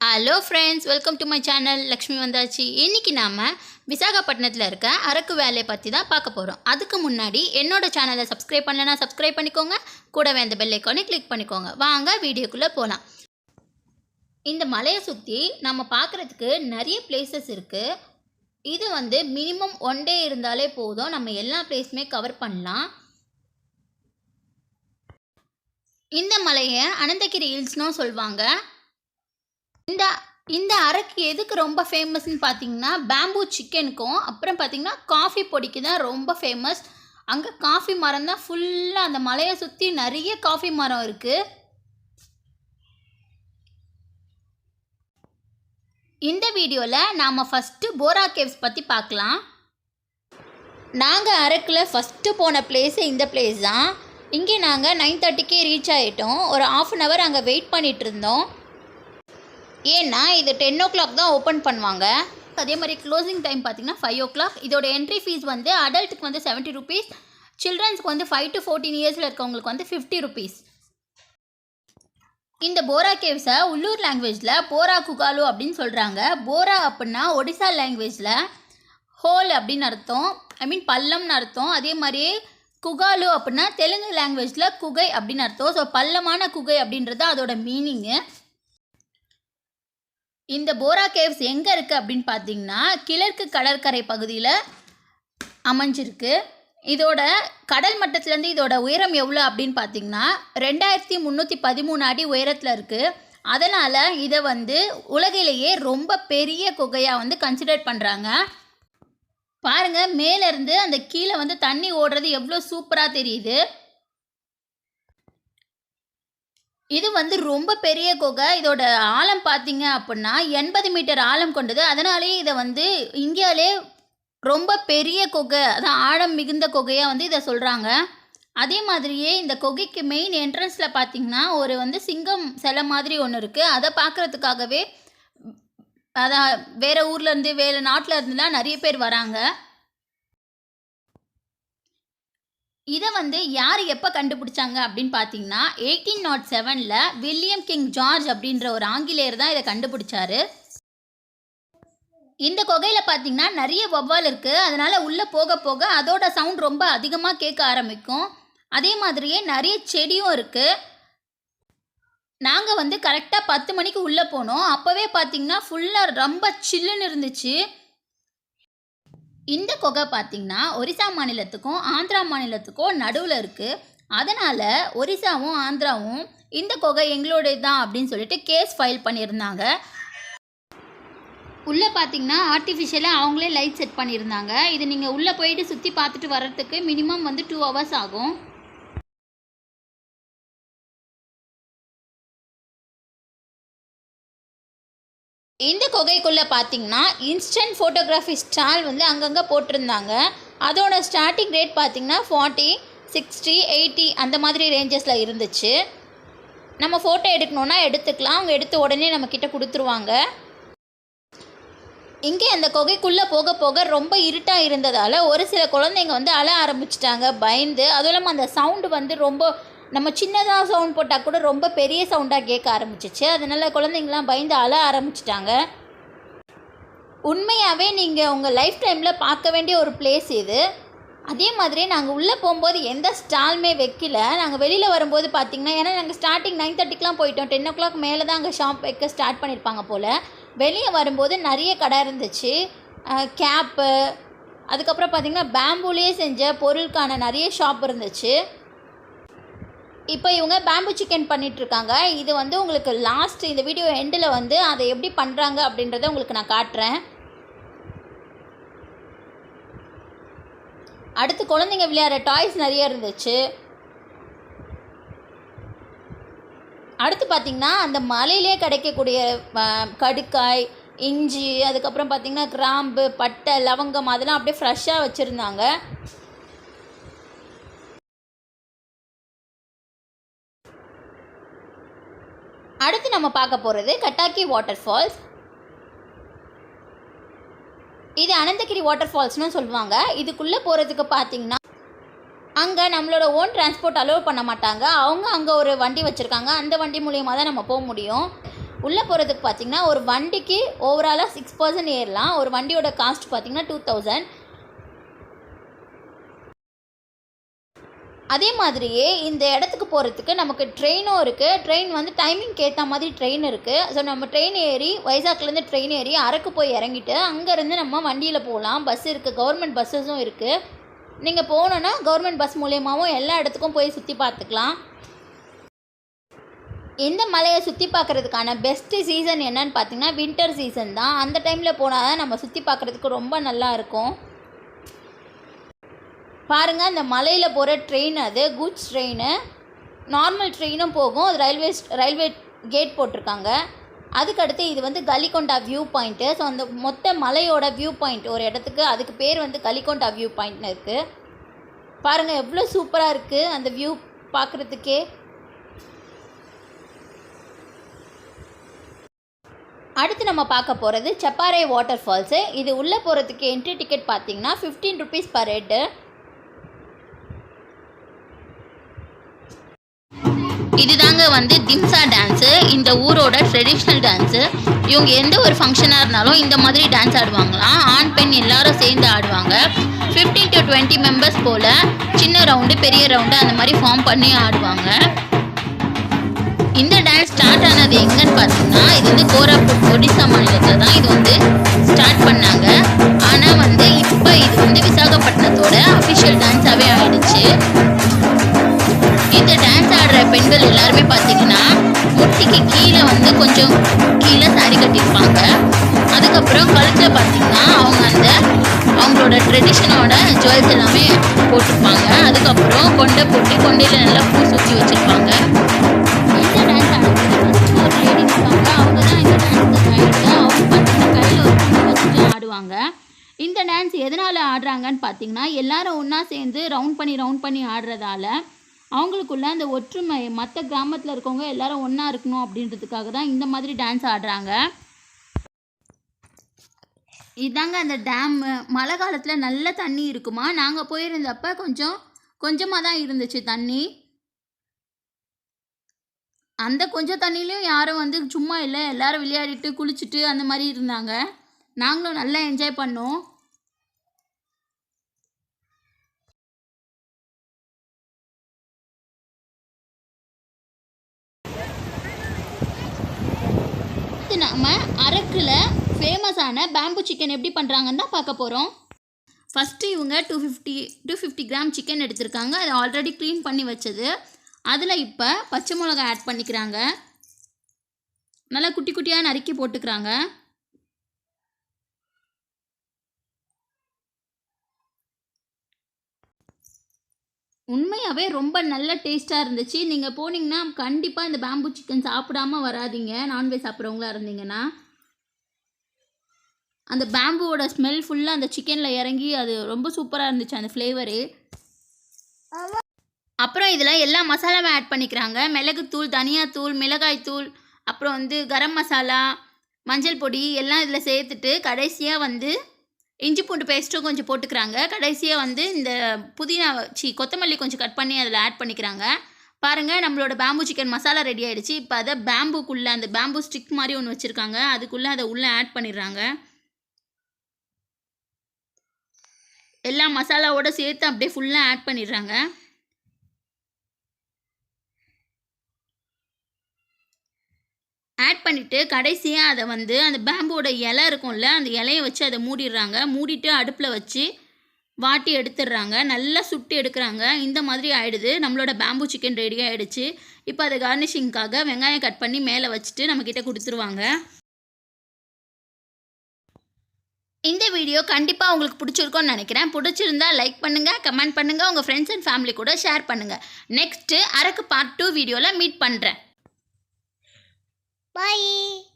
Hello friends, welcome to my channel. Lakshmi வந்தாச்சு. இன்றைக்கி நாம் விசாகப்பட்டினத்தில் இருக்க அரக்கு வேலையை பற்றி தான் பார்க்க போகிறோம். அதுக்கு முன்னாடி என்னோட சேனலை சப்ஸ்கிரைப் பண்ணலைன்னா சப்ஸ்கிரைப் பண்ணிக்கோங்க. கூடவே அந்த பெல் ஐக்கானை கிளிக் பண்ணிக்கோங்க. வாங்க வீடியோக்குள்ளே போகலாம். இந்த மலையை சுற்றி நம்ம பார்க்குறதுக்கு நிறைய பிளேசஸ் இருக்குது. இது மினிமம் 1 டே இருந்தாலே போதும், நம்ம எல்லா பிளேஸுமே கவர் பண்ணலாம். இந்த மலையை அனந்தகிரி ஹில்ஸ்னும் சொல்லுவாங்க. இந்த அரக்கு எதுக்கு ரொம்ப ஃபேமஸ்ன்னு பார்த்தீங்கன்னா, பேம்பூ சிக்கனுக்கும் அப்புறம் பார்த்தீங்கன்னா காஃபி பொடிக்கு தான் ரொம்ப ஃபேமஸ். அங்கே காஃபி மரம் தான் ஃபுல்லாக, அந்த மலையை சுற்றி நிறைய காஃபி மரம் இருக்குது. இந்த வீடியோவில் நாம் ஃபஸ்ட்டு போரா கேவ்ஸ் பற்றி பார்க்கலாம். நாங்கள் அரக்கில் ஃபஸ்ட்டு போன பிளேஸு இந்த பிளேஸ் தான். இங்கே நாங்கள் 9:30க்கே ரீச் ஆகிட்டோம். ஒரு 1/2 hour அங்கே வெயிட் பண்ணிகிட்டு இருந்தோம். ஏன்னா இது 10 o'clock தான் ஓப்பன் பண்ணுவாங்க. அதே மாதிரி க்ளோசிங் டைம் பார்த்திங்கன்னா 5 o'clock. இதோட என்ட்ரி ஃபீஸ் அடல்ட்டுக்கு 70 rupees, சில்ட்ரன்ஸ்க்கு 5 to 14 இயர்ஸில் இருக்கவங்களுக்கு 50 rupees. இந்த போரா கேவ்ஸை உள்ளூர் லாங்குவேஜில் போரா குகாலு அப்படின்னு சொல்கிறாங்க. போரா அப்படின்னா ஒடிசா லாங்குவேஜில் ஹோல் அப்படின்னு அர்த்தம், பள்ளம்னு அர்த்தம். அதே மாதிரியே குகாலு அப்படின்னா தெலுங்கு லாங்குவேஜில் குகை அப்படின்னு அர்த்தம். ஸோ பள்ளமான குகை அப்படின்றது அதோட மீனிங்கு. இந்த போரா கேவ்ஸ் எங்கே இருக்குது அப்படின்னு பார்த்தீங்கன்னா, கிழக்கு கடற்கரை பகுதியில் அமைஞ்சிருக்கு. இதோட கடல் மட்டத்துலேருந்து இதோட உயரம் எவ்வளோ அப்படின்னு பார்த்தீங்கன்னா 2313 அடி உயரத்தில் இருக்குது. அதனால் இதை உலகிலேயே ரொம்ப பெரிய குகையாக கன்சிடர் பண்ணுறாங்க. பாருங்கள், மேலேருந்து அந்த கீழே தண்ணி ஓடுறது எவ்வளோ சூப்பராக தெரியுது. இது ரொம்ப பெரிய குகை. இதோட ஆழம் பார்த்தீங்க அப்படின்னா 80 மீட்டர் ஆழம் கொண்டது. அதனாலேயே இதை இந்தியாவிலே ரொம்ப பெரிய குகை, அதான் ஆழம் மிகுந்த குகையாக இதை சொல்கிறாங்க. அதே மாதிரியே இந்த குகைக்கு மெயின் என்ட்ரன்ஸில் பார்த்தீங்கன்னா ஒரு சிங்கம் சிலை மாதிரி ஒன்று இருக்குது. அதை பார்க்குறதுக்காகவே அதான் வேறு ஊர்லேருந்து வேறு நாட்டில் இருந்துலாம் நிறைய பேர் வராங்க. இதை யார் எப்போ கண்டுபிடிச்சாங்க அப்படின்னு பார்த்தீங்கன்னா 1807 வில்லியம் கிங் ஜார்ஜ் அப்படின்ற ஒரு ஆங்கிலேயர் தான் இதை கண்டுபிடிச்சாரு. இந்த குகையில் பார்த்தீங்கன்னா நிறைய வௌவால் இருக்குது. அதனால் உள்ளே போக போக அதோட சவுண்ட் ரொம்ப அதிகமாக கேட்க ஆரம்பிக்கும். அதே மாதிரியே நிறைய செடியும் இருக்குது. நாங்கள் கரெக்டாக 10 மணிக்கு உள்ளே போனோம். அப்போவே பார்த்தீங்கன்னா ஃபுல்லாக ரொம்ப சில்லுன்னு இருந்துச்சு. இந்த குகை பார்த்திங்கன்னா ஒரிசா மாநிலத்துக்கும் ஆந்திரா மாநிலத்துக்கும் நடுவில் இருக்குது. அதனால் ஒரிசாவும் ஆந்திராவும் இந்த குகை எங்களோடைய தான் அப்படின்னு சொல்லிட்டு கேஸ் ஃபைல் பண்ணியிருந்தாங்க. உள்ளே பார்த்திங்கன்னா ஆர்டிஃபிஷியலாக அவங்களே லைட் செட் பண்ணியிருந்தாங்க. இது நீங்கள் உள்ளே போயிட்டு சுற்றி பார்த்துட்டு வர்றதுக்கு மினிமம் 2 hours ஆகும். இந்த குகைக்குள்ளே பார்த்தீங்கன்னா இன்ஸ்டன்ட் ஃபோட்டோகிராஃபி ஸ்டால் அங்கங்கே போட்டிருந்தாங்க. அதோட ஸ்டார்டிங் ரேட் பார்த்திங்கன்னா 40, 60, 80 அந்த மாதிரி ரேஞ்சஸில் இருந்துச்சு. நம்ம ஃபோட்டோ எடுக்கணுன்னா எடுத்துக்கலாம். அவங்க எடுத்து உடனே நம்மக்கிட்ட கொடுத்துருவாங்க. இங்கே அந்த குகைக்குள்ளே போக போக ரொம்ப இருட்டாக இருந்ததால் ஒரு சில குழந்தைங்க அழ ஆரம்பிச்சிட்டாங்க பயந்து. அதுவும் இல்லாமல் அந்த சவுண்டு ரொம்ப நம்ம சின்னதாக சவுண்ட் போட்டால் கூட ரொம்ப பெரிய சவுண்டாக கேட்க ஆரம்பிச்சிச்சு. அதனால் குழந்தைங்களாம் பயந்து அழ ஆரம்பிச்சிட்டாங்க. உண்மையாகவே நீங்கள் உங்கள் லைஃப் டைமில் பார்க்க வேண்டிய ஒரு பிளேஸ் இது. அதே மாதிரி நாங்கள் உள்ளே போகும்போது எந்த ஸ்டாலுமே வைக்கல. நாங்கள் வெளியில் வரும்போது பார்த்திங்கன்னா, ஏன்னா நாங்கள் ஸ்டார்டிங் 9:30க்கெலாம் போயிட்டோம். 10 o'clock மேலே தான் அங்கே ஷாப் வைக்க ஸ்டார்ட் பண்ணியிருப்பாங்க போல். வெளியே வரும்போது நிறைய கடை இருந்துச்சு. கேப்பு, அதுக்கப்புறம் பார்த்திங்கன்னா பேம்பூலேயே செஞ்ச பொருளுக்கான நிறைய ஷாப் இருந்துச்சு. இப்போ இவங்க பேம்பு சிக்கன் பண்ணிகிட்ருக்காங்க. இது உங்களுக்கு லாஸ்ட் இந்த வீடியோ எண்டில் அதை எப்படி பண்ணுறாங்க அப்படின்றத உங்களுக்கு நான் காட்டுறேன். அடுத்து குழந்தைங்க விளையாடுற டாய்ஸ் நிறைய இருந்துச்சு. அடுத்து பார்த்திங்கன்னா அந்த மலையிலே கிடைக்கக்கூடிய கடுக்காய், இஞ்சி, அதுக்கப்புறம் பார்த்திங்கன்னா கிராம்பு, பட்டை, லவங்கம் அதெல்லாம் அப்படியே ஃப்ரெஷ்ஷாக வச்சுருந்தாங்க. அடுத்து நம்ம பார்க்க போகிறது கட்டாக்கி வாட்டர் ஃபால்ஸ். இது அனந்தகிரி வாட்டர் ஃபால்ஸ்னு சொல்லுவாங்க. இதுக்குள்ளே போகிறதுக்கு பார்த்திங்கன்னா அங்கே நம்மளோட ஓன் டிரான்ஸ்போர்ட் அலோவ் பண்ண மாட்டாங்க. அவங்க அங்கே ஒரு வண்டி வச்சுருக்காங்க. அந்த வண்டி மூலியமாக தான் நம்ம போக முடியும். உள்ளே போகிறதுக்கு பார்த்திங்கன்னா ஒரு வண்டிக்கு ஓவராலாக 6 person ஏறலாம். ஒரு வண்டியோட காஸ்ட் பார்த்திங்கன்னா 2000. அதே மாதிரியே இந்த இடத்துக்கு போகிறதுக்கு நமக்கு ட்ரெயினும் இருக்குது. ட்ரெயின் வந்து டைமிங்க்கு ஏற்ற மாதிரி ட்ரெயின் இருக்குது. ஸோ நம்ம ட்ரெயின் ஏறி வைசாக்லேருந்து ட்ரெயின் ஏறி அரக்கு போய் இறங்கிட்டு அங்கேருந்து நம்ம வண்டியில் போகலாம். பஸ் இருக்குது, கவர்மெண்ட் பஸ்ஸஸும் இருக்குது. நீங்கள் போகணுன்னா கவர்மெண்ட் பஸ் மூலியமாகவும் எல்லா இடத்துக்கும் போய் சுற்றி பார்த்துக்கலாம். இந்த மலையை சுற்றி பார்க்குறதுக்கான பெஸ்ட்டு சீசன் என்னன்னு பார்த்தீங்கன்னா வின்டர் சீசன் தான். அந்த டைமில் போனால் தான் நம்ம சுற்றி பார்க்குறதுக்கு ரொம்ப நல்லா இருக்கும். பாருங்கள், இந்த மலையில் போகிற ட்ரெயின் அது கூட்ஸ் ட்ரெயின். நார்மல் ட்ரெயினும் போகும். அது ரயில்வே கேட் போட்டிருக்காங்க. அதுக்கடுத்து இது வந்து கலிகொண்டா வியூ பாயிண்ட்டு. ஸோ அந்த மொத்த மலையோட வியூ பாயிண்ட் ஒரு இடத்துக்கு, அதுக்கு பேர் வந்து கலிகொண்டா வியூ பாயிண்ட்னு இருக்குது. பாருங்கள் எவ்வளோ சூப்பராக இருக்குது அந்த வியூ பார்க்குறதுக்கே. அடுத்து நம்ம பார்க்க போகிறது சப்பாரே வாட்டர் ஃபால்ஸு. இது உள்ளே போகிறதுக்கு என்ட்ரி டிக்கெட் பார்த்திங்கன்னா 15 rupees per head. இதுதாங்க வந்து திம்சா டான்ஸு, இந்த ஊரோட ட்ரெடிஷ்னல் டான்ஸு. இவங்க எந்த ஒரு ஃபங்க்ஷனாக இருந்தாலும் இந்த மாதிரி டான்ஸ் ஆடுவாங்களாம். ஆண் பெண் எல்லாரும் சேர்ந்து ஆடுவாங்க. 15 to 20 members போல் சின்ன ரவுண்டு பெரிய ரவுண்டு அந்த மாதிரி ஃபார்ம் பண்ணி ஆடுவாங்க. இந்த டான்ஸ் ஸ்டார்ட் ஆனது எங்கன்னு பார்த்தீங்கன்னா இது வந்து கோராபுட் ஒடிசா மாநிலத்தில் தான் இது வந்து ஸ்டார்ட் பண்ணாங்க. ஆனால் வந்து இப்போ இது வந்து விசாகப்பட்டினத்தோட அஃபிஷியல் டான்ஸாகவே ஆயிடுச்சு. இந்த டான்ஸ் ஆடுற பெண்கள் எல்லாருமே பார்த்தீங்கன்னா முட்டிக்கு கீழே வந்து கொஞ்சம் கீழே சாரி கட்டியிருப்பாங்க. அதுக்கப்புறம் கழுத்தில் பார்த்தீங்கன்னா அவங்களோட ட்ரெடிஷனோட ஜுவல்ஸ் எல்லாமே போட்டிருப்பாங்க. அதுக்கப்புறம் கொண்டை போட்டு கொண்டையில் நல்லா பூ சுற்றி வச்சுருப்பாங்க. இந்த டான்ஸ் ஆடுறது ஒரு லேடி இருப்பாங்க. அவங்க தான் இந்த டான்ஸை கைடு. அவங்க பார்த்தீங்கன்னா கையில் ஒரு பூ வச்சுட்டு ஆடுவாங்க. இந்த டான்ஸ் எதனால் ஆடுறாங்கன்னு பார்த்தீங்கன்னா எல்லாரும் ஒன்றா சேர்ந்து ரவுண்ட் பண்ணி ஆடுறதால அவங்களுக்குள்ள அந்த ஒற்றுமை, மற்ற கிராமத்தில் இருக்கவங்க எல்லாரும் ஒன்றா இருக்கணும் அப்படின்றதுக்காக தான் இந்த மாதிரி டான்ஸ் ஆடுறாங்க. இதாங்க அந்த டேம்மு. மழை காலத்தில் நல்ல தண்ணி இருக்குமா. நாங்கள் போயிருந்தப்போ கொஞ்சமாக தான் இருந்துச்சு தண்ணி. அந்த கொஞ்சம் தண்ணிலையும் யாரும் வந்து சும்மா இல்லை, எல்லாரும் விளையாடிட்டு குளிச்சுட்டு அந்த மாதிரி இருந்தாங்க. நாங்களும் நல்லா என்ஜாய் பண்ணோம். நம்ம அரக்கில் ஃபேமஸான பேம்பு சிக்கன் எப்படி பண்ணுறாங்கன்னு தான் பார்க்க போகிறோம். ஃபஸ்ட்டு இவங்க 250 கிராம் சிக்கன் எடுத்திருக்காங்க. அதை ஆல்ரெடி க்ளீன் பண்ணி வச்சது. அதில் இப்போ பச்சை மிளகாய் ஆட் பண்ணிக்கிறாங்க. நல்லா குட்டி குட்டியாக நறுக்கி போட்டுக்கிறாங்க. உண்மையாகவே ரொம்ப நல்ல டேஸ்ட்டாக இருந்துச்சு. நீங்கள் போனீங்கன்னா கண்டிப்பாக இந்த பேம்பு சிக்கன் சாப்பிடாம வராதிங்க. நான்வெஜ் சாப்பிட்றவங்களா இருந்தீங்கன்னா அந்த பேம்புவோட ஸ்மெல் ஃபுல்லாக அந்த சிக்கனில் இறங்கி அது ரொம்ப சூப்பராக இருந்துச்சு அந்த ஃப்ளேவரு. அப்புறம் இதில் எல்லா மசாலாவும் ஆட் பண்ணிக்கிறாங்க. மிளகுத்தூள், தனியாத்தூள், மிளகாய்த்தூள், அப்புறம் வந்து கரம் மசாலா, மஞ்சள் பொடி எல்லாம் இதில் சேர்த்துட்டு கடைசியாக வந்து இஞ்சி பூண்டு பேஸ்ட்டும் கொஞ்சம் போட்டுக்கிறாங்க. கடைசியாக வந்து இந்த கொத்தமல்லி கொஞ்சம் கட் பண்ணி அதில் ஆட் பண்ணிக்கிறாங்க. பாருங்கள், நம்மளோட பேம்பு சிக்கன் மசாலா ரெடி ஆகிடுச்சு. இப்போ அதை பேம்புக்குள்ளே அந்த பேம்பு ஸ்டிக் மாதிரி ஒன்று வச்சுருக்காங்க, அதுக்குள்ளே அதை உள்ளே ஆட் பண்ணிடுறாங்க. எல்லா மசாலாவோடு சேர்த்து அப்படியே ஃபுல்லாக ஆட் பண்ணிடுறாங்க. ஆட் பண்ணிவிட்டு கடைசியாக அதை வந்து அந்த பேம்போட இலை இருக்கும்ல, அந்த இலையை வச்சு அதை மூடிடுறாங்க. மூடிட்டு அடுப்பில் வச்சு வாட்டி எடுத்துடுறாங்க. நல்லா சுட்டு எடுக்கிறாங்க. இந்த மாதிரி ஆகிடுது. நம்மளோட பேம்பு சிக்கன் ரெடி ஆகிடுச்சு. இப்போ அதை கார்னிஷிங்காக வெங்காயம் கட் பண்ணி மேலே வச்சுட்டு நம்மக்கிட்ட கொடுத்துருவாங்க. இந்த வீடியோ கண்டிப்பாக உங்களுக்கு பிடிச்சிருக்கோன்னு நினைக்கிறேன். பிடிச்சிருந்தா லைக் பண்ணுங்கள், கமெண்ட் பண்ணுங்கள், உங்கள் ஃப்ரெண்ட்ஸ் அண்ட் ஃபேமிலி கூட ஷேர் பண்ணுங்கள். நெக்ஸ்ட்டு அரக்கு பார்ட் 2 வீடியோவில் மீட் பண்ணுறேன். Bye.